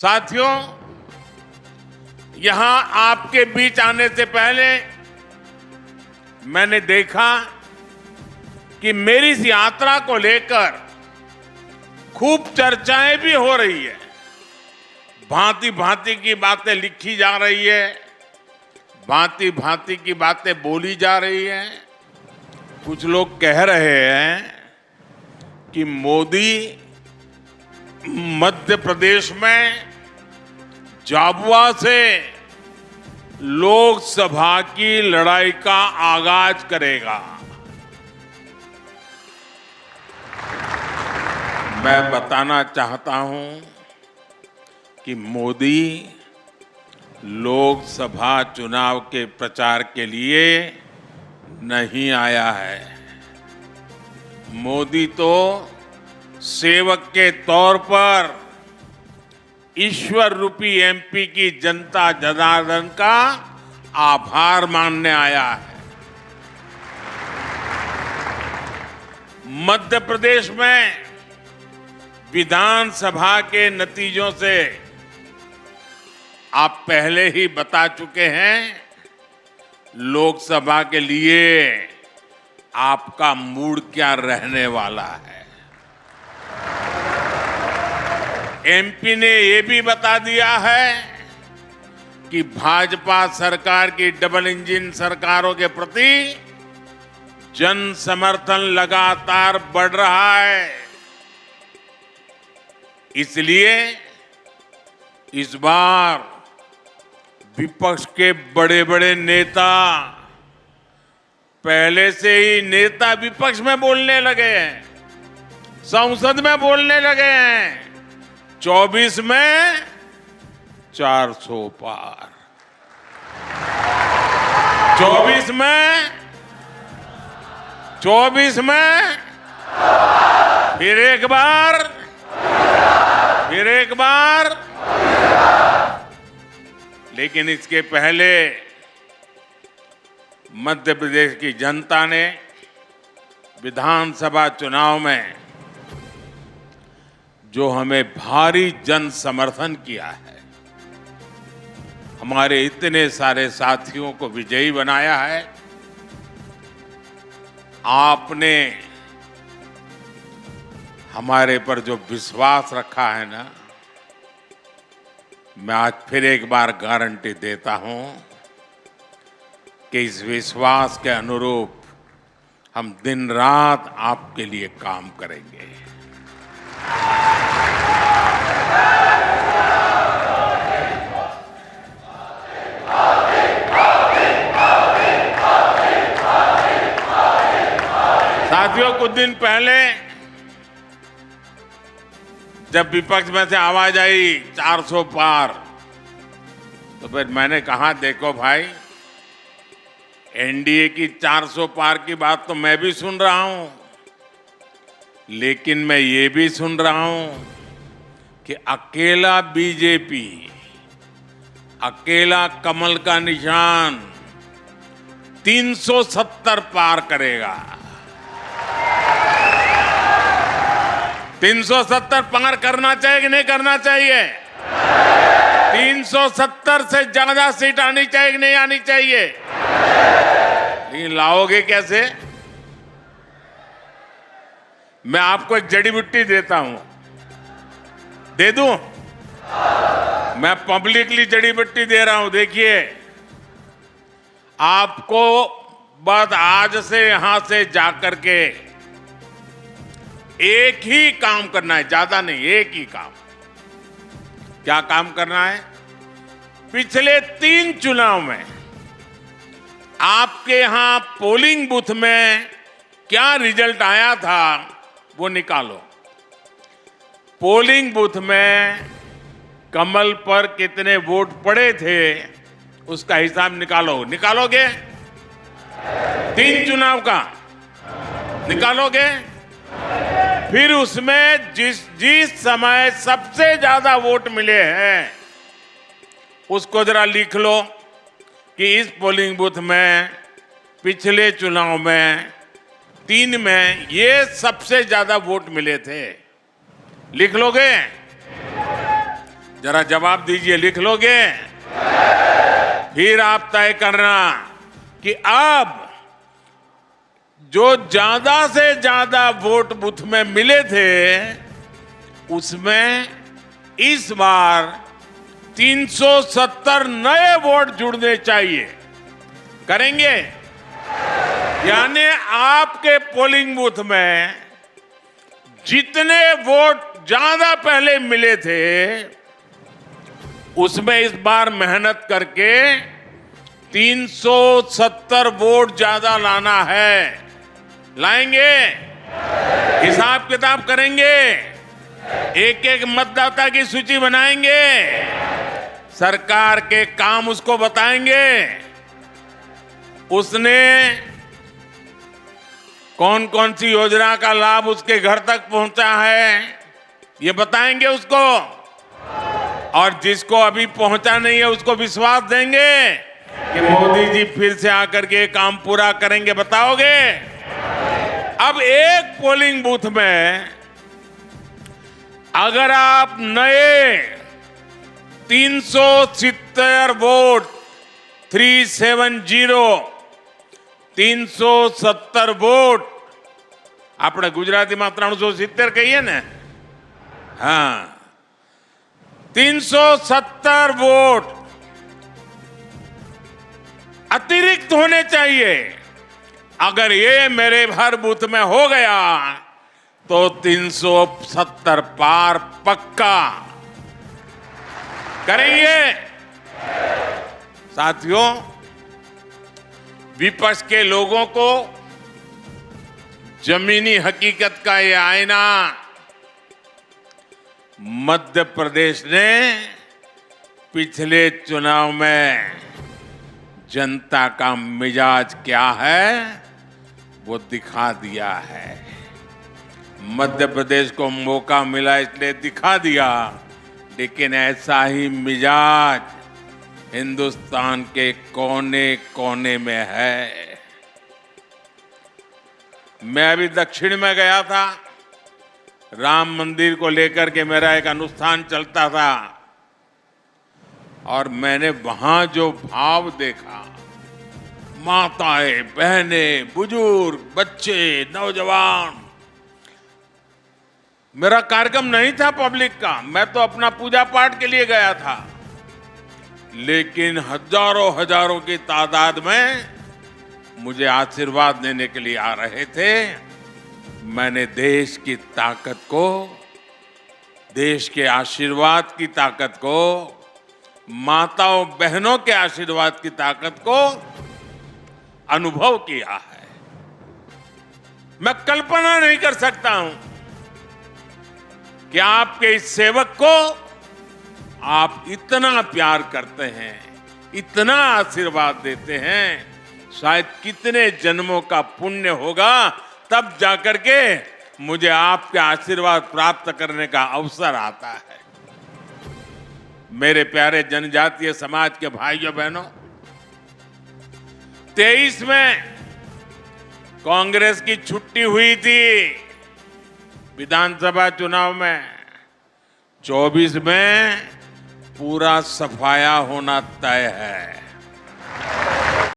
साथियों, यहां आपके बीच आने से पहले मैंने देखा कि मेरी इस यात्रा को लेकर खूब चर्चाएं भी हो रही है। भांति भांति की बातें लिखी जा रही है, भांति भांति की बातें बोली जा रही है। कुछ लोग कह रहे हैं कि मोदी मध्य प्रदेश में झाबुआ से लोकसभा की लड़ाई का आगाज करेगा। मैं बताना चाहता हूं कि मोदी लोकसभा चुनाव के प्रचार के लिए नहीं आया है। मोदी तो सेवक के तौर पर ईश्वर रूपी एमपी की जनता जनार्दन का आभार मानने आया है। मध्य प्रदेश में विधानसभा के नतीजों से आप पहले ही बता चुके हैं, लोकसभा के लिए आपका मूड क्या रहने वाला है। एमपी ने ये भी बता दिया है कि भाजपा सरकार की डबल इंजन सरकारों के प्रति जन समर्थन लगातार बढ़ रहा है। इसलिए इस बार विपक्ष के बड़े बड़े नेता पहले से ही नेता विपक्ष में बोलने लगे हैं, संसद में बोलने लगे हैं। 24 में 400 पार, 24 में फिर एक बार। लेकिन इसके पहले मध्य प्रदेश की जनता ने विधानसभा चुनाव में जो हमें भारी जन समर्थन किया है, हमारे इतने सारे साथियों को विजयी बनाया है। आपने हमारे पर जो विश्वास रखा है ना, मैं आज फिर एक बार गारंटी देता हूं कि इस विश्वास के अनुरूप हम दिन रात आपके लिए काम करेंगे। साथियों, कुछ दिन पहले जब विपक्ष में से आवाज आई 400 पार, तो फिर मैंने कहा, देखो भाई, एनडीए की 400 पार की बात तो मैं भी सुन रहा हूं, लेकिन मैं ये भी सुन रहा हूं कि अकेला बीजेपी, अकेला कमल का निशान 370 पार करेगा। 370 पार करना चाहिए कि नहीं करना चाहिए? 370 से ज्यादा सीट आनी चाहिए कि नहीं आनी चाहिए? लेकिन लाओगे कैसे? मैं आपको एक जड़ी बूटी देता हूं, दे दूं? मैं पब्लिकली जड़ी बूटी दे रहा हूं। देखिए, आपको बस आज से यहां से जाकर के एक ही काम करना है, ज्यादा नहीं, एक ही काम। क्या काम करना है? पिछले 3 चुनाव में आपके यहां पोलिंग बूथ में क्या रिजल्ट आया था, वो निकालो। पोलिंग बूथ में कमल पर कितने वोट पड़े थे, उसका हिसाब निकालो। निकालोगे? 3 चुनाव का निकालोगे? फिर उसमें जिस समय सबसे ज्यादा वोट मिले हैं, उसको जरा लिख लो कि इस पोलिंग बूथ में पिछले चुनाव में 3 में ये सबसे ज्यादा वोट मिले थे। लिख लोगे? जरा जवाब दीजिए, लिख लोगे? फिर आप तय करना कि अब जो ज्यादा से ज्यादा वोट बूथ में मिले थे उसमें इस बार 370 नए वोट जुड़ने चाहिए। करेंगे? यानी आपके पोलिंग बूथ में जितने वोट ज्यादा पहले मिले थे उसमें इस बार मेहनत करके 370 वोट ज्यादा लाना है। लाएंगे? हिसाब किताब करेंगे? एक एक मतदाता की सूची बनाएंगे? सरकार के काम उसको बताएंगे? उसने कौन कौन सी योजना का लाभ उसके घर तक पहुंचा है ये बताएंगे उसको? और जिसको अभी पहुंचा नहीं है उसको विश्वास देंगे कि मोदी जी फिर से आकर के काम पूरा करेंगे? बताओगे? अब एक पोलिंग बूथ में अगर आप नए 370 वोट 370 वोट આપણે ગુજરાતીમાં 370 કહીએ ને? હા, 370 वोट अतिरिक्त होने चाहिए। अगर ये मेरे हर बूथ में हो गया तो 370 पार पक्का। करेंगे? साथियों, विपक्ष के लोगों को जमीनी हकीकत का ये आईना मध्य प्रदेश ने पिछले चुनाव में जनता का मिजाज क्या है वो दिखा दिया है। मध्य प्रदेश को मौका मिला इसलिए दिखा दिया, लेकिन ऐसा ही मिजाज हिंदुस्तान के कोने कोने में है। मैं अभी दक्षिण में गया था, राम मंदिर को लेकर के मेरा एक अनुष्ठान चलता था और मैंने वहां जो भाव देखा, माताएं, बहनें, बुजुर्ग, बच्चे, नौजवान। मेरा कार्यक्रम नहीं था पब्लिक का, मैं तो अपना पूजा पाठ के लिए गया था, लेकिन हजारों हजारों की तादाद में मुझे आशीर्वाद देने के लिए आ रहे थे। मैंने देश की ताकत को, देश के आशीर्वाद की ताकत को, माताओं बहनों के आशीर्वाद की ताकत को अनुभव किया है। मैं कल्पना नहीं कर सकता हूं कि आपके इस सेवक को आप इतना प्यार करते हैं, इतना आशीर्वाद देते हैं। शायद कितने जन्मों का पुण्य होगा तब जाकर के मुझे आपके आशीर्वाद प्राप्त करने का अवसर आता है। मेरे प्यारे जनजातीय समाज के भाइयों बहनों, 23 में कांग्रेस की छुट्टी हुई थी विधानसभा चुनाव में, 24 में पूरा सफाया होना तय है।